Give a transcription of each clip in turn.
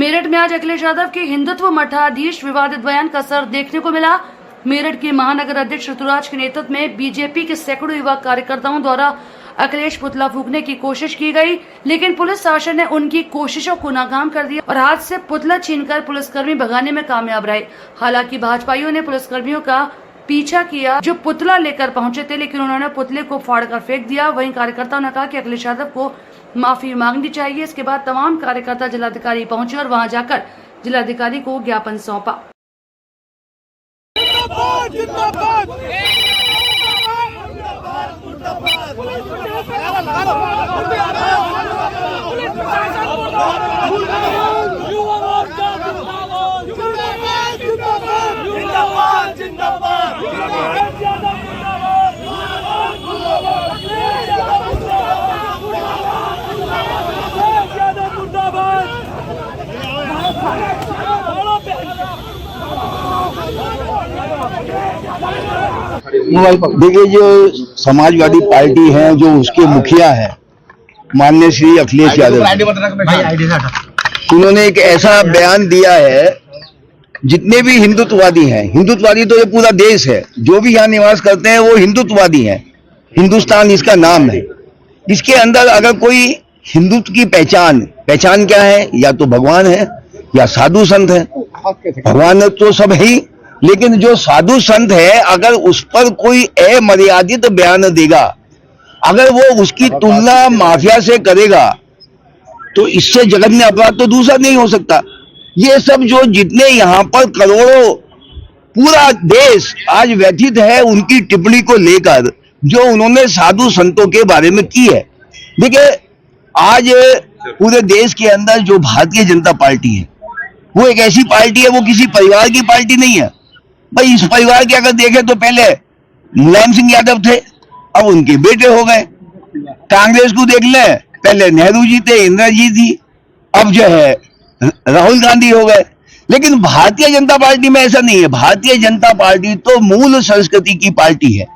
मेरठ में आज अखिलेश यादव के हिंदुत्व मठाधीश विवादित बयान का असर देखने को मिला। मेरठ के महानगर अध्यक्ष ऋतुराज के नेतृत्व में बीजेपी के सैकड़ों युवा कार्यकर्ताओं द्वारा अखिलेश पुतला फूंकने की कोशिश की गई, लेकिन पुलिस शासन ने उनकी कोशिशों को नाकाम कर दिया और हाथ से पुतला छीनकर पुलिसकर्मी भगाने में कामयाब रहे। हालांकि भाजपाइयों ने पुलिसकर्मियों का पीछा किया जो पुतला लेकर पहुंचे थे, लेकिन उन्होंने पुतले को फाड़कर फेंक दिया। वहीं कार्यकर्ताओं ने कहा कि अखिलेश यादव को माफी मांगनी चाहिए। इसके बाद तमाम कार्यकर्ता जिलाधिकारी पहुंचे और वहां जाकर जिलाधिकारी को ज्ञापन सौंपा। देखिए, जो समाजवादी पार्टी है, जो उसके मुखिया है माननीय श्री अखिलेश यादव, उन्होंने एक ऐसा बयान दिया है, जितने भी हिंदुत्ववादी हैं, हिंदुत्ववादी तो ये पूरा देश है, जो भी यहाँ निवास करते हैं वो हिंदुत्ववादी हैं। हिंदुस्तान इसका नाम है। इसके अंदर अगर कोई हिंदुत्व की पहचान क्या है, या तो भगवान है या साधु संत है। भगवान तो सब है ही, लेकिन जो साधु संत है, अगर उस पर कोई अमर्यादित बयान देगा, अगर वो उसकी तुलना माफिया से करेगा, तो इससे जघन्य अपराध तो दूसरा नहीं हो सकता। ये सब जो जितने यहाँ पर करोड़ों पूरा देश आज व्यथित है उनकी टिप्पणी को लेकर, जो उन्होंने साधु संतों के बारे में की है। देखिए, आज पूरे देश के अंदर जो भारतीय जनता पार्टी है, वो एक ऐसी पार्टी है, वो किसी परिवार की पार्टी नहीं है। भाई, इस परिवार के अगर देखें तो पहले मुलायम सिंह यादव थे, अब उनके बेटे हो गए। कांग्रेस को देख लें, पहले नेहरू जी थे, इंदिरा जी थी, अब जो है राहुल गांधी हो गए। लेकिन भारतीय जनता पार्टी में ऐसा नहीं है। भारतीय जनता पार्टी तो मूल संस्कृति की पार्टी है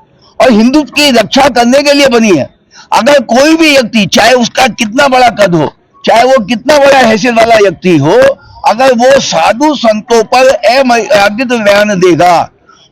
और हिंदुत्व की रक्षा करने के लिए बनी है। अगर कोई भी व्यक्ति, चाहे उसका कितना बड़ा कद हो, चाहे वो कितना बड़ा हैसियत वाला व्यक्ति हो, अगर वो साधु संतों पर अमर्यादित बयान देगा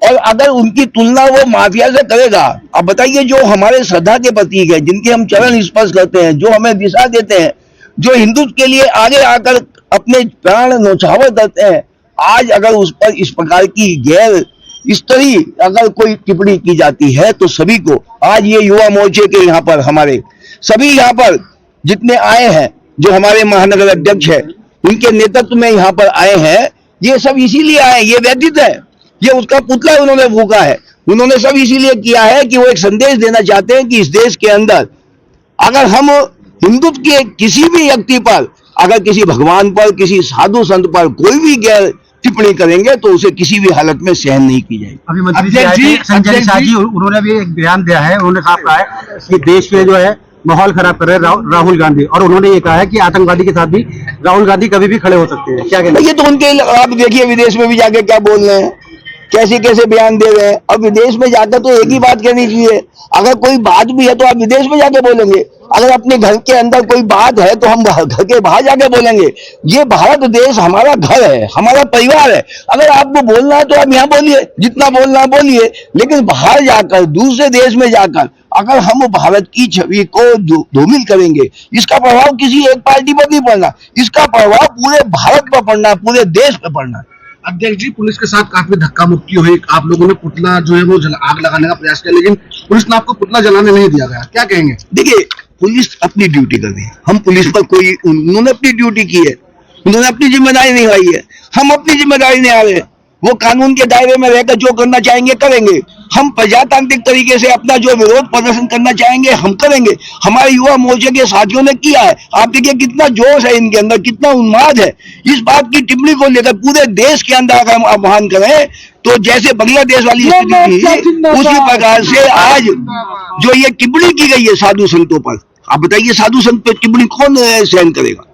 और अगर उनकी तुलना वो माफिया से करेगा, अब बताइए, जो हमारे श्रद्धा के प्रतीक है, जिनके हम चरण स्पर्श करते हैं, जो हमें दिशा देते हैं, जो हिंदुत्व के लिए आगे आकर अपने प्राण न्यौछावर करते हैं, आज अगर उस पर इस प्रकार की गैर स्तरीय अगर कोई टिप्पणी की जाती है, तो सभी को, आज ये युवा मोर्चे के यहाँ पर हमारे सभी यहाँ पर जितने आए हैं, जो हमारे महानगर अध्यक्ष है, उनके नेतृत्व में यहाँ पर आए हैं, ये सब इसीलिए आए, ये व्यतीत है, ये उसका पुतला उन्होंने फूंका है। उन्होंने सब इसीलिए किया है कि वो एक संदेश देना चाहते हैं कि इस देश के अंदर अगर हम हिंदुत्व के किसी भी व्यक्ति पर, अगर किसी भगवान पर, किसी साधु संत पर कोई भी गैर टिप्पणी करेंगे, तो उसे किसी भी हालत में सहन नहीं की जाएगी। अभी मंत्री संजय शाह जी, उन्होंने भी एक बयान दिया है, उन्होंने साफ कहा है कि देश में जो है माहौल खराब कर रहे हैं राहुल गांधी, और उन्होंने ये कहा है कि आतंकवादी के साथ भी राहुल गांधी कभी भी खड़े हो सकते हैं। क्या कहना है? ये तो उनके, आप देखिए विदेश में भी जाके क्या बोल रहे हैं, कैसे कैसे बयान दे रहे हैं। अब विदेश में जाकर तो एक ही बात कहनी चाहिए, अगर कोई बात भी है तो आप विदेश में जाके बोलेंगे, अगर अपने घर के अंदर कोई बात है तो हम घर के बाहर जाके बोलेंगे। ये भारत देश हमारा घर है, हमारा परिवार है। अगर आपको बोलना है तो आप यहाँ बोलिए, जितना बोलना है बोलिए, लेकिन बाहर जाकर, दूसरे देश में जाकर अगर हम भारत की छवि को धूमिल करेंगे, इसका प्रभाव किसी एक पार्टी पर नहीं पड़ना, इसका प्रभाव पूरे भारत पर पड़ना, पूरे देश पर पड़ना। अध्यक्ष जी, पुलिस के साथ काफी धक्का मुक्की हुई, आप लोगों ने पुतला जो है वो आग लगाने का प्रयास किया, लेकिन पुलिस ने आपको पुतला जलाने नहीं दिया गया। क्या कहेंगे? देखिए, पुलिस अपनी ड्यूटी कर रही है, हम पुलिस पर कोई, उन्होंने अपनी ड्यूटी की है, उन्होंने अपनी जिम्मेदारी निभाई है, हम अपनी जिम्मेदारी निभा रहे हैं। वो कानून के दायरे में रहकर जो करना चाहेंगे करेंगे। हम प्रजातांत्रिक तरीके से अपना जो विरोध प्रदर्शन करना चाहेंगे हम करेंगे। हमारे युवा मोर्चे के साथियों ने किया है। आप देखिए कितना जोश है इनके अंदर, कितना उन्माद है। इस बात की टिप्पणी को लेकर पूरे देश के अंदर अगर हम आह्वान करें तो जैसे बांग्लादेश वाली स्थिति थी, उसी प्रकार से आज जो ये टिप्पणी की गई है साधु संतों पर, आप बताइए साधु संत पर टिप्पणी कौन सहन करेगा?